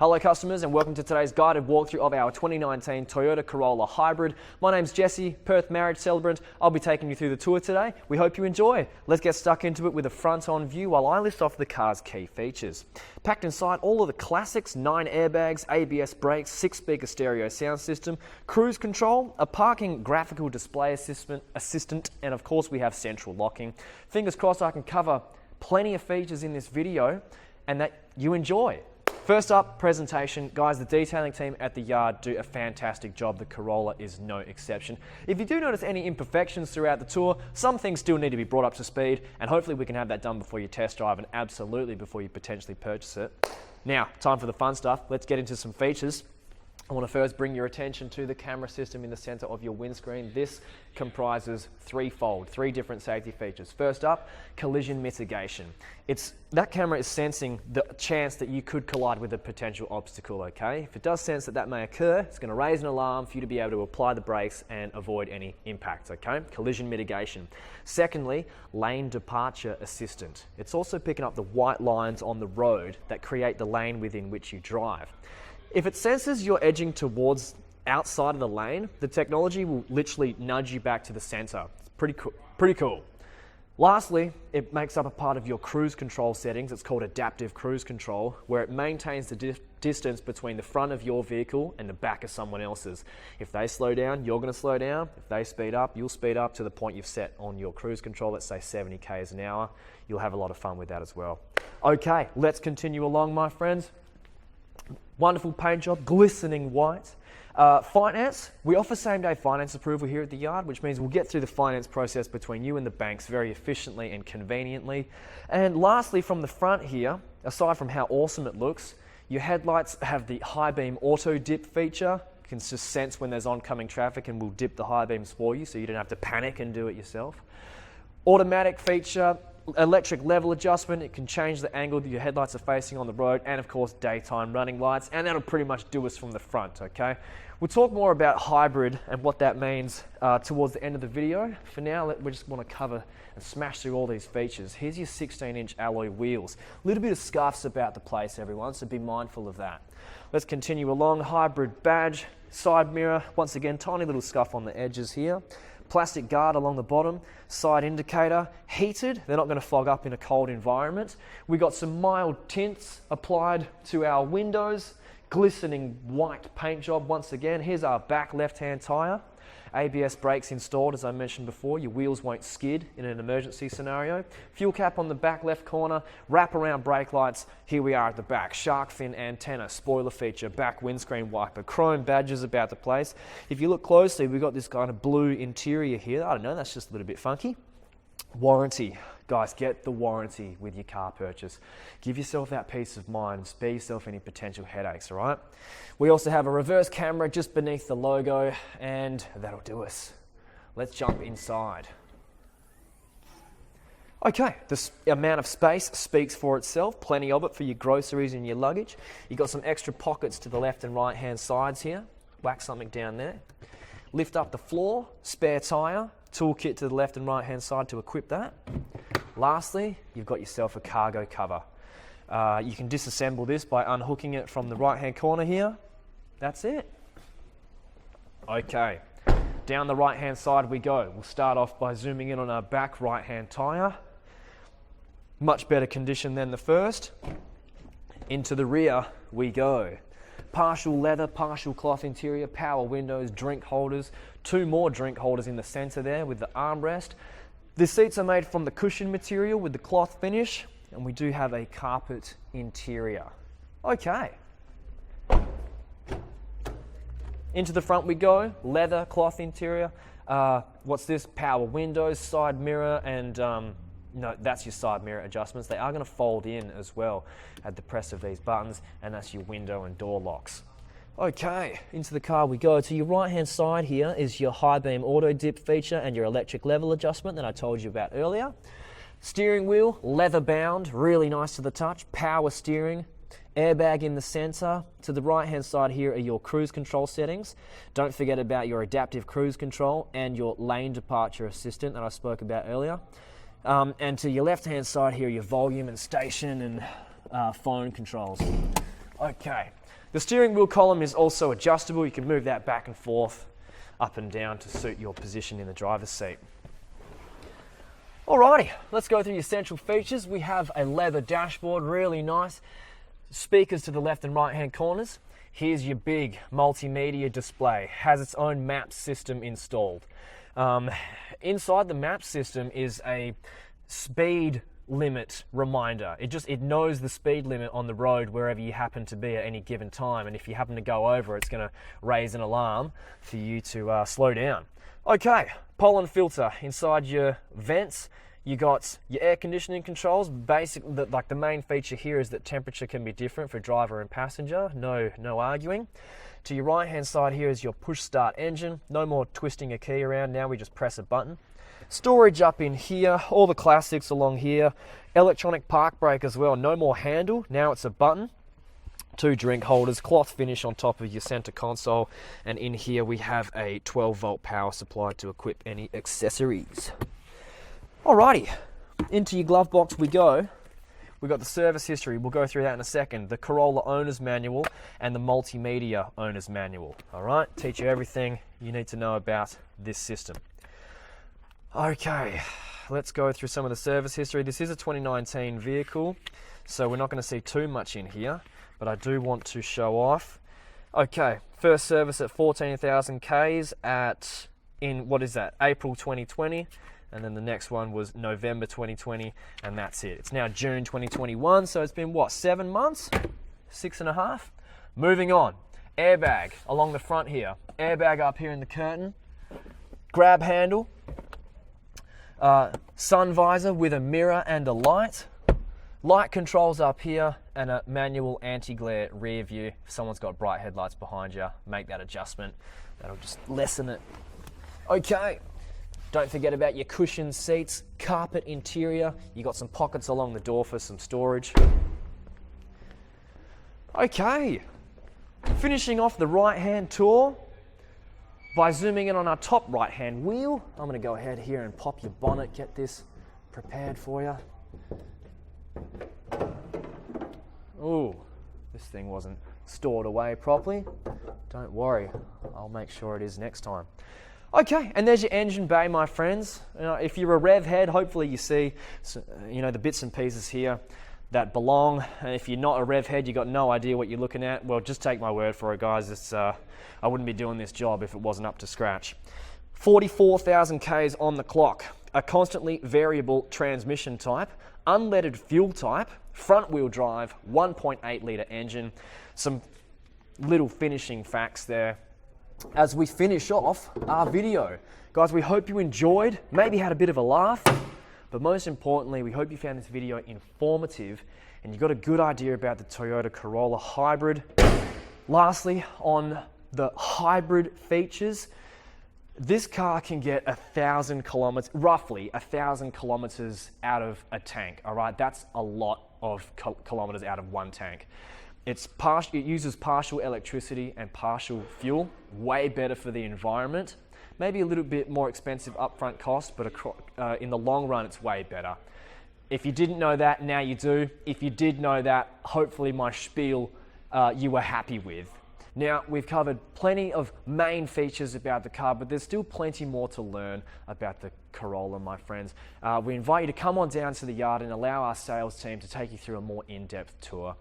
Hello customers and welcome to today's guided walkthrough of our 2019 Toyota Corolla Hybrid. My name's Jesse, Perth marriage celebrant. I'll be taking you through the tour today. We hope you enjoy. Let's get stuck into it with a front-on view while I list off the car's key features. Packed inside all of the classics, 9 airbags, ABS brakes, 6-speaker stereo sound system, cruise control, a parking graphical display assistant, and of course we have central locking. Fingers crossed I can cover plenty of features in this video and that you enjoy. First up, presentation. Guys, the detailing team at the yard do a fantastic job. The Corolla is no exception. If you do notice any imperfections throughout the tour, some things still need to be brought up to speed, and hopefully we can have that done before you test drive and absolutely before you potentially purchase it. Now, time for the fun stuff. Let's get into some features. I want to first bring your attention to the camera system in the center of your windscreen. This comprises three different safety features. First up, collision mitigation. That camera is sensing the chance that you could collide with a potential obstacle, okay? If it does sense that may occur, it's going to raise an alarm for you to be able to apply the brakes and avoid any impacts, okay? Collision mitigation. Secondly, lane departure assistant. It's also picking up the white lines on the road that create the lane within which you drive. If it senses you're edging towards outside of the lane, the technology will literally nudge you back to the center. It's pretty cool. Lastly, it makes up a part of your cruise control settings. It's called adaptive cruise control, where it maintains the distance between the front of your vehicle and the back of someone else's. If they slow down, you're going to slow down. If they speed up, you'll speed up to the point you've set on your cruise control, let's say 70 k's an hour. You'll have a lot of fun with that as well. Okay, let's continue along, my friends. Wonderful paint job, glistening white. Finance, we offer same-day finance approval here at the yard, which means we'll get through the finance process between you and the banks very efficiently and conveniently. And lastly, from the front here, aside from how awesome it looks, your headlights have the high beam auto dip feature. You can just sense when there's oncoming traffic and we'll dip the high beams for you so you don't have to panic and do it yourself. Automatic feature, electric level adjustment. It can change the angle that your headlights are facing on the road, and of course daytime running lights, and that'll pretty much do us from the front, okay? We'll talk more about hybrid and what that means towards the end of the video. For now, we just want to cover and smash through all these features. Here's your 16-inch alloy wheels. A little bit of scuffs about the place, everyone, so be mindful of that. Let's continue along. Hybrid badge, side mirror, once again, tiny little scuff on the edges here. Plastic guard along the bottom, side indicator, heated. They're not going to fog up in a cold environment. We got some mild tints applied to our windows, glistening white paint job once again. Here's our back left-hand tire. ABS brakes installed, as I mentioned before. Your wheels won't skid in an emergency scenario. Fuel cap on the back left corner, wrap-around brake lights. Here we are at the back. Shark fin antenna, spoiler feature, back windscreen wiper, chrome badges about the place. If you look closely, we've got this kind of blue interior here. I don't know, that's just a little bit funky. Warranty. Guys, get the warranty with your car purchase. Give yourself that peace of mind. Spare yourself any potential headaches, all right? We also have a reverse camera just beneath the logo, and that'll do us. Let's jump inside. Okay, the amount of space speaks for itself. Plenty of it for your groceries and your luggage. You've got some extra pockets to the left and right hand sides here. Whack something down there. Lift up the floor, spare tire, toolkit to the left and right hand side to equip that. Lastly, you've got yourself a cargo cover. You can disassemble this by unhooking it from the right hand corner here. That's it. Okay, down the right hand side we go. We'll start off by zooming in on our back right hand tire. Much better condition than the first. Into the rear we go. Partial leather, partial cloth interior, power windows, drink holders, 2 more drink holders in the center there with the armrest. The seats are made from the cushion material with the cloth finish, and we do have a carpet interior. Okay. Into the front we go, leather, cloth interior. What's this? Power windows, side mirror, and no, that's your side mirror adjustments. They are going to fold in as well at the press of these buttons, and that's your window and door locks. Okay, into the car we go. To your right hand side here is your high beam auto dip feature and your electric level adjustment that I told you about earlier. Steering wheel, leather bound, really nice to the touch. Power steering, airbag in the center. To the right hand side here are your cruise control settings. Don't forget about your adaptive cruise control and your lane departure assistant that I spoke about earlier. And to your left hand side here, your volume and station and phone controls. Okay, the steering wheel column is also adjustable. You can move that back and forth, up and down to suit your position in the driver's seat. Alrighty, let's go through the essential features. We have a leather dashboard, really nice. Speakers to the left and right hand corners. Here's your big multimedia display. Has its own map system installed. Inside the map system is a speed limit reminder. It knows the speed limit on the road wherever you happen to be at any given time, and if you happen to go over, it's going to raise an alarm for you to slow down. Okay, pollen filter inside your vents. You got your air conditioning controls. Like the main feature here is that temperature can be different for driver and passenger. No arguing. To your right hand side here is your push start engine. No more twisting a key around. Now we just press a button. Storage up in here, all the classics along here. Electronic park brake as well. No more handle. Now it's a button. 2 drink holders, cloth finish on top of your center console, and in here we have a 12-volt power supply to equip any accessories. Alrighty, into your glove box we go. We've got the service history, we'll go through that in a second, the Corolla owner's manual and the multimedia owner's manual. Alright, teach you everything you need to know about this system. Okay, let's go through some of the service history. This is a 2019 vehicle, so we're not going to see too much in here, but I do want to show off. Okay, first service at 14,000 Ks in April 2020, and then the next one was November 2020, and that's it. It's now June 2021, so it's been 7 months? 6.5? Moving on, airbag along the front here. Airbag up here in the curtain, grab handle, sun visor with a mirror and a light. Light controls up here and a manual anti-glare rear view. If someone's got bright headlights behind you, make that adjustment. That'll just lessen it. Okay, don't forget about your cushioned seats, carpet interior. You got some pockets along the door for some storage. Okay, finishing off the right-hand tour by zooming in on our top right-hand wheel. I'm going to go ahead here and pop your bonnet, get this prepared for you. Ooh, this thing wasn't stored away properly. Don't worry, I'll make sure it is next time. Okay, and there's your engine bay, my friends. If you're a rev head, hopefully you see the bits and pieces here that belong. And if you're not a rev head, you've got no idea what you're looking at, well, just take my word for it, guys. I wouldn't be doing this job if it wasn't up to scratch. 44,000 Ks on the clock, a constantly variable transmission type, unleaded fuel type, front wheel drive, 1.8 litre engine. Some little finishing facts there as we finish off our video. Guys, we hope you enjoyed, maybe had a bit of a laugh, but most importantly, we hope you found this video informative and you got a good idea about the Toyota Corolla Hybrid. Lastly, on the hybrid features, this car can get 1,000 kilometers, roughly 1,000 kilometers out of a tank. All right, that's a lot of kilometers out of one tank. It uses partial electricity and partial fuel, way better for the environment. Maybe a little bit more expensive upfront cost, but in the long run, it's way better. If you didn't know that, now you do. If you did know that, hopefully my spiel you were happy with. Now, we've covered plenty of main features about the car, but there's still plenty more to learn about the Corolla, my friends. We invite you to come on down to the yard and allow our sales team to take you through a more in-depth tour.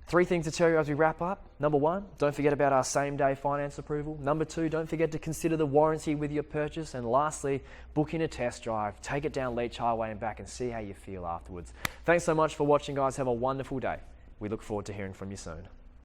3 things to tell you as we wrap up. Number 1, don't forget about our same-day finance approval. Number 2, don't forget to consider the warranty with your purchase. And lastly, book in a test drive, take it down Leach Highway and back and see how you feel afterwards. Thanks so much for watching, guys. Have a wonderful day. We look forward to hearing from you soon.